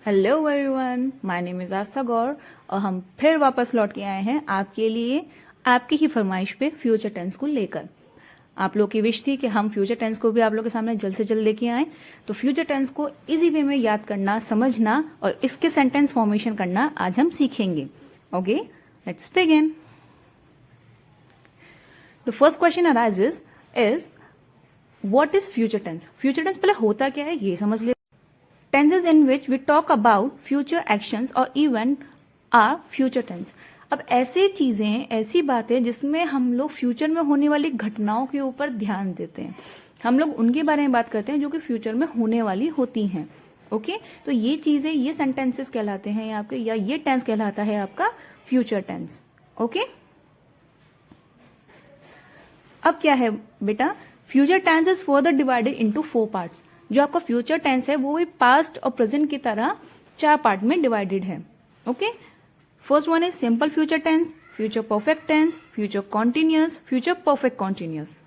Hello everyone, my name is Astha Gaur और हम फिर वापस लौट के आए हैं आपके लिए आपकी ही फरमाइश पे फ्यूचर टेंस को लेकर। आप लोग की विश थी कि हम फ्यूचर टेंस को भी आप लोग के सामने जल्द से जल्द लेके आए, तो फ्यूचर टेंस को इजी वे में याद करना, समझना और इसके सेंटेंस फॉर्मेशन करना आज हम सीखेंगे। Okay, let's begin. The first question arises is what is future tense. Future tense पहले होता क्या है ये समझ ले। Tenses in which we talk about future actions or event are future tense। अब ऐसी चीजें, ऐसी बातें जिसमें हम लोग फ्यूचर में होने वाली घटनाओं के ऊपर ध्यान देते हैं, हम लोग उनके बारे में बात करते हैं जो कि फ्यूचर में होने वाली होती हैं। ओके, तो ये चीजें, ये सेंटेंसेस कहलाते हैं आपके, या ये टेंस कहलाता है आपका फ्यूचर टेंस। ओके, अब क्या है बेटा, future tense is further divided into 4 parts. जो आपका फ्यूचर टेंस है वो भी पास्ट और प्रेजेंट की तरह 4 पार्ट में डिवाइडेड है। Okay, first one is simple future tense, future perfect tense, future continuous, future perfect continuous.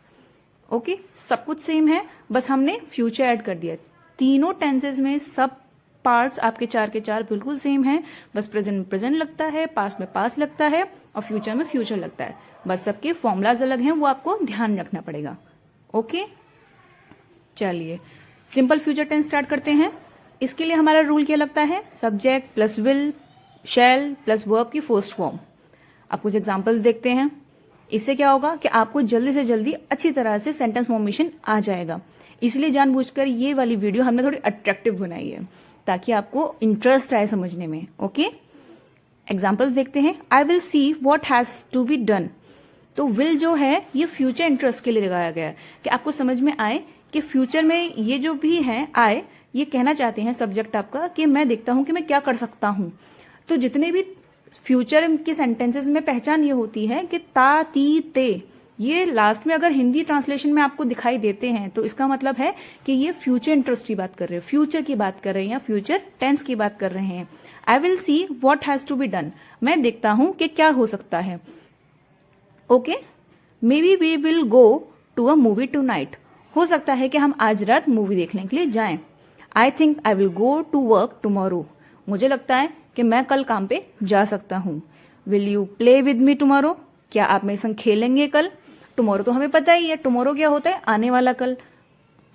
Okay, सब कुछ सेम है, बस हमने फ्यूचर ऐड कर दिया। तीनों टेंसेस में सब पार्ट्स आपके 4 के 4 बिल्कुल सेम है, बस प्रेजेंट में प्रेजेंट लगता है, पास्ट में पास्ट लगता है और फ्यूचर में फ्यूचर लगता है। बस सबके फॉर्मूलाज अलग हैं, वो आपको ध्यान रखना पड़ेगा। ओके, चलिए सिंपल फ्यूचर टेंस स्टार्ट करते हैं। इसके लिए हमारा रूल क्या लगता है, subject plus will shell plus verb की फर्स्ट फॉर्म। अब कुछ एग्जांपल्स देखते हैं। इससे क्या होगा कि आपको जल्दी से जल्दी अच्छी तरह से सेंटेंस फॉर्मेशन आ जाएगा। इसलिए जानबूझकर ये वाली वीडियो हमने थोड़ी अट्रैक्टिव बनाई है ताकि आपको इंटरेस्ट आए समझने में। ओके, एग्जाम्पल्स देखते हैं। I will see what has to be done. तो विल जो है ये फ्यूचर इंटरेस्ट के लिए लगाया गया है कि आपको समझ में आए कि फ्यूचर में ये जो भी है आए, ये कहना चाहते हैं सब्जेक्ट आपका कि मैं देखता हूं कि मैं क्या कर सकता हूं। तो जितने भी फ्यूचर के सेंटेंसेस में पहचान ये होती है कि ता, ती, ते, ये लास्ट में अगर हिंदी ट्रांसलेशन में आपको दिखाई देते हैं तो इसका मतलब है कि ये फ्यूचर इंटरेस्ट की बात कर रहे हैं, फ्यूचर की बात कर रहे हैं या फ्यूचर टेंस की बात कर रहे हैं। I will see what has to be done, मैं देखता हूं कि क्या हो सकता है। Okay, maybe we will go to a movie tonight. हो सकता है कि हम आज रात मूवी देखने के लिए जाएं। I think I will go to work tomorrow. मुझे लगता है कि मैं कल काम पे जा सकता हूं। Will you play with me tomorrow, क्या आप मेरे संग खेलेंगे कल। टुमारो तो हमें पता ही है, टुमारो क्या होता है, आने वाला कल।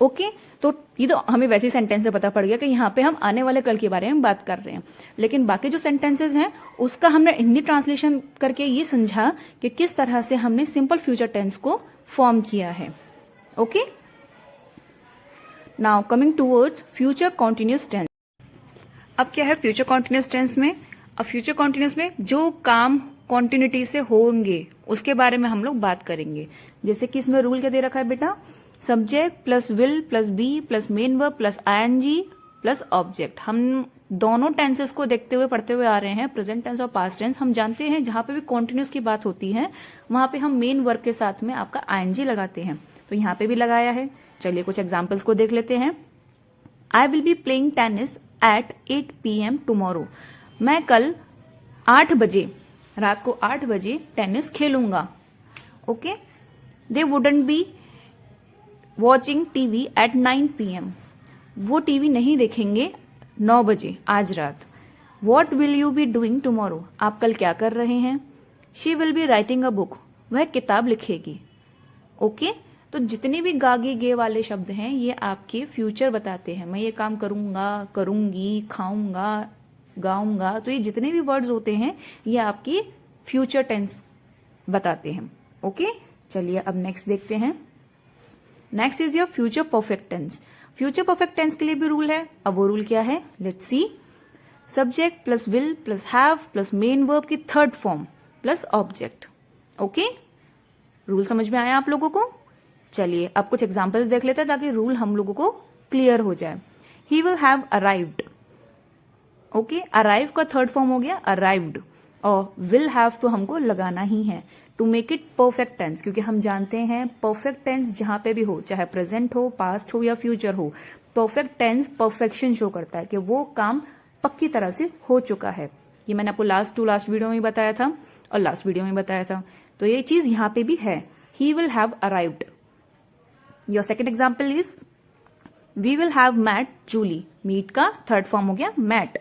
ओके, तो ये तो हमें वैसे सेंटेंस से पता पड़ गया कि यहाँ पे हम आने वाले कल के बारे में बात कर रहे हैं। लेकिन बाकी जो सेंटेंसेस हैं उसका हमने हिंदी ट्रांसलेशन करके ये समझा कि किस तरह से हमने सिंपल फ्यूचर टेंस को फॉर्म किया है। Okay, now coming towards future continuous tense. अब क्या है फ्यूचर कॉन्टिन्यूअस टेंस में, अब फ्यूचर कॉन्टिन्यूअस में जो काम कॉन्टिन्यूटी से होंगे उसके बारे में हम लोग बात करेंगे। जैसे कि इसमें रूल क्या दे रखा है बेटा, subject plus will plus be plus main verb plus ING plus object. हम दोनों टेंसेस को देखते हुए पढ़ते हुए आ रहे हैं, प्रेजेंट टेंस और पास्ट टेंस। हम जानते हैं जहां पे भी कॉन्टिन्यूअस की बात होती है वहां पे हम मेन वर्ब के साथ में आपका आईएनजी लगाते हैं, तो यहाँ पे भी लगाया है। चलिए कुछ एग्जाम्पल्स को देख लेते हैं। I will be playing tennis at 8 PM tomorrow. मैं कल 8 बजे, रात को 8 बजे टेनिस खेलूंगा। Okay, they wouldn't be watching TV at 9 PM। वो टीवी नहीं देखेंगे 9 बजे आज रात। What will you be doing tomorrow, आप कल क्या कर रहे हैं। She will be writing a book, वह किताब लिखेगी। ओके, तो जितने भी गागे गे वाले शब्द हैं ये आपके फ्यूचर बताते हैं। मैं ये काम करूंगा, करूंगी, खाऊंगा, गाऊंगा, तो ये जितने भी वर्ड्स होते हैं ये आपकी फ्यूचर टेंस बताते हैं। ओके, चलिए अब नेक्स्ट देखते हैं। Next is your future perfect tense. Future perfect tense के लिए भी रूल है। अब वो रूल क्या है, let's see. Subject plus will plus have plus main verb की third form plus object. Okay, rule समझ में आया आप लोगों को। चलिए अब कुछ एग्जांपल्स देख लेते हैं ताकि रूल हम लोगों को क्लियर हो जाए। ही will have arrived. Okay, arrive का थर्ड फॉर्म हो गया अराइव्ड, और विल हैव तो हमको लगाना ही है to make it perfect tense, क्योंकि हम जानते हैं परफेक्ट टेंस जहां पे भी हो, चाहे प्रेजेंट हो, पास्ट हो या फ्यूचर हो, परफेक्ट टेंस परफेक्शन शो करता है कि वो काम पक्की तरह से हो चुका है। ये मैंने आपको लास्ट वीडियो में बताया था और लास्ट वीडियो में बताया था, तो ये चीज यहां पे भी है। He will have arrived. Your second example is we will have met Julie. Meet का थर्ड फॉर्म हो गया met.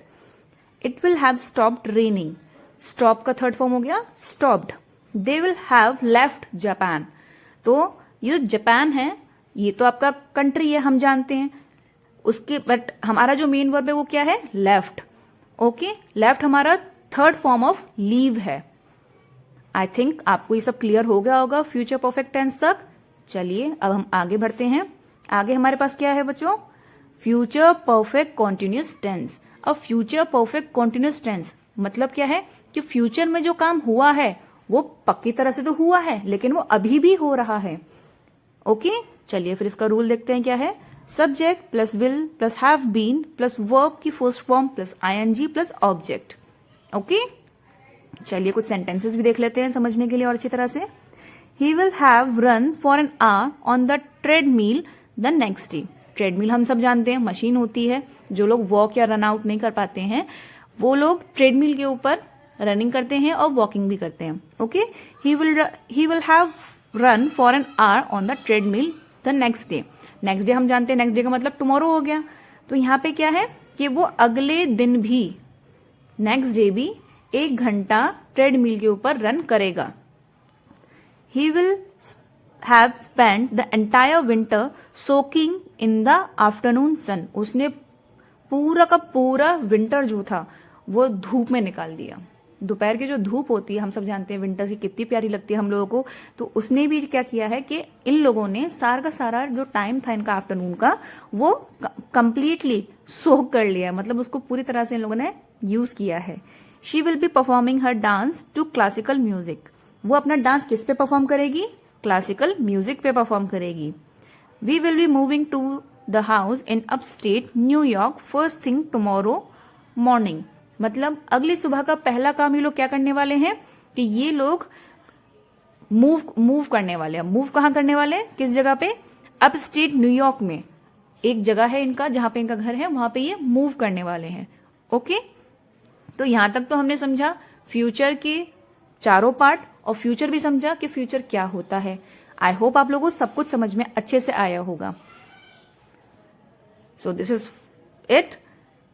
It will have stopped raining. Stop का थर्ड फॉर्म हो गया stopped. They will have left Japan. तो ये जो Japan है ये तो आपका कंट्री है, हम जानते हैं उसके, बट हमारा जो मेन वर्ब है वो क्या है, लेफ्ट। ओके, लेफ्ट हमारा थर्ड फॉर्म ऑफ लीव है। आई थिंक आपको ये सब क्लियर हो गया होगा फ्यूचर परफेक्ट टेंस तक। चलिए अब हम आगे बढ़ते हैं। आगे हमारे पास क्या है बच्चों, फ्यूचर परफेक्ट कॉन्टिन्यूस टेंस। अब फ्यूचर परफेक्ट कॉन्टिन्यूस टेंस मतलब क्या है कि फ्यूचर में जो काम हुआ है वो पक्की तरह से तो हुआ है लेकिन वो अभी भी हो रहा है। ओके, चलिए फिर इसका रूल देखते हैं क्या है। Subject plus will plus have been plus verb की first form plus ING plus object. Okay, चलिए कुछ सेंटेंसेस भी देख लेते हैं समझने के लिए और अच्छी तरह से। ही will have run for an hour on the treadmill the next day. Treadmill हम सब जानते हैं मशीन होती है, जो लोग वॉक या रन आउट नहीं कर पाते हैं वो लोग ट्रेडमिल के ऊपर रनिंग करते हैं और वॉकिंग भी करते हैं। Okay, he will have run for an hour on the treadmill the next day. Next day हम जानते हैं नेक्स्ट डे का मतलब टुमारो हो गया। तो यहाँ पे क्या है कि वो अगले दिन भी, नेक्स्ट डे भी 1 घंटा ट्रेडमिल के ऊपर रन करेगा। He will have spent the entire winter soaking in the afternoon sun. उसने पूरा का पूरा विंटर जो था वो धूप में निकाल दिया। दोपहर की जो धूप होती है हम सब जानते हैं विंटर की कितनी प्यारी लगती है हम लोगों को। तो उसने भी क्या किया है कि इन लोगों ने सारा का सारा जो टाइम था इनका आफ्टरनून का वो कंप्लीटली सोक कर लिया, मतलब उसको पूरी तरह से इन लोगों ने यूज किया है। She will be performing her dance to classical music. वो अपना डांस किस पे परफॉर्म करेगी, क्लासिकल म्यूजिक पे परफॉर्म करेगी। We will be moving to the house in upstate New York first thing tomorrow morning. मतलब अगली सुबह का पहला काम ये लोग क्या करने वाले हैं कि ये लोग मूव करने वाले हैं। मूव कहाँ करने वाले हैं, किस जगह पे, अपस्टेट न्यूयॉर्क में एक जगह है इनका जहां पे इनका घर है, वहां पे ये मूव करने वाले हैं। ओके, तो यहां तक तो हमने समझा फ्यूचर के चारों पार्ट और फ्यूचर भी समझा कि फ्यूचर क्या होता है। आई होप आप लोगों को सब कुछ समझ में अच्छे से आया होगा। So this is it.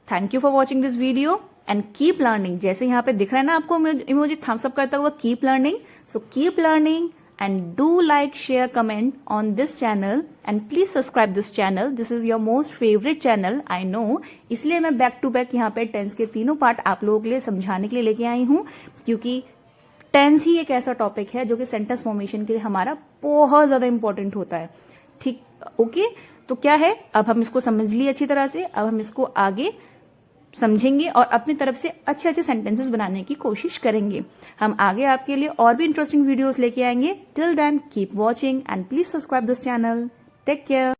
Thank you for watching this video and keep learning. जैसे यहाँ पे दिख रहा है ना आपको इमोजी थम्स अप करता हुआ, keep learning. So keep learning and do like, share, comment on this channel and please subscribe this channel. This is your most favorite channel, I know. इसलिए मैं बैक टू बैक यहाँ पे tense के तीनों part आप लोगों के लिए समझाने के लिए लेके आई हूँ, क्योंकि टेंस ही एक ऐसा टॉपिक है जो कि सेंटेंस फॉर्मेशन के लिए हमारा बहुत ज्यादा इंपॉर्टेंट होता है। ठीक, ओके, तो क्या है, अब हम इसको समझ लिए अच्छी तरह से, अब हम इसको आगे समझेंगे और अपनी तरफ से अच्छे अच्छे सेंटेंसेस बनाने की कोशिश करेंगे। हम आगे आपके लिए और भी इंटरेस्टिंग वीडियोस लेके आएंगे। Till then keep watching and please subscribe this channel. Take care.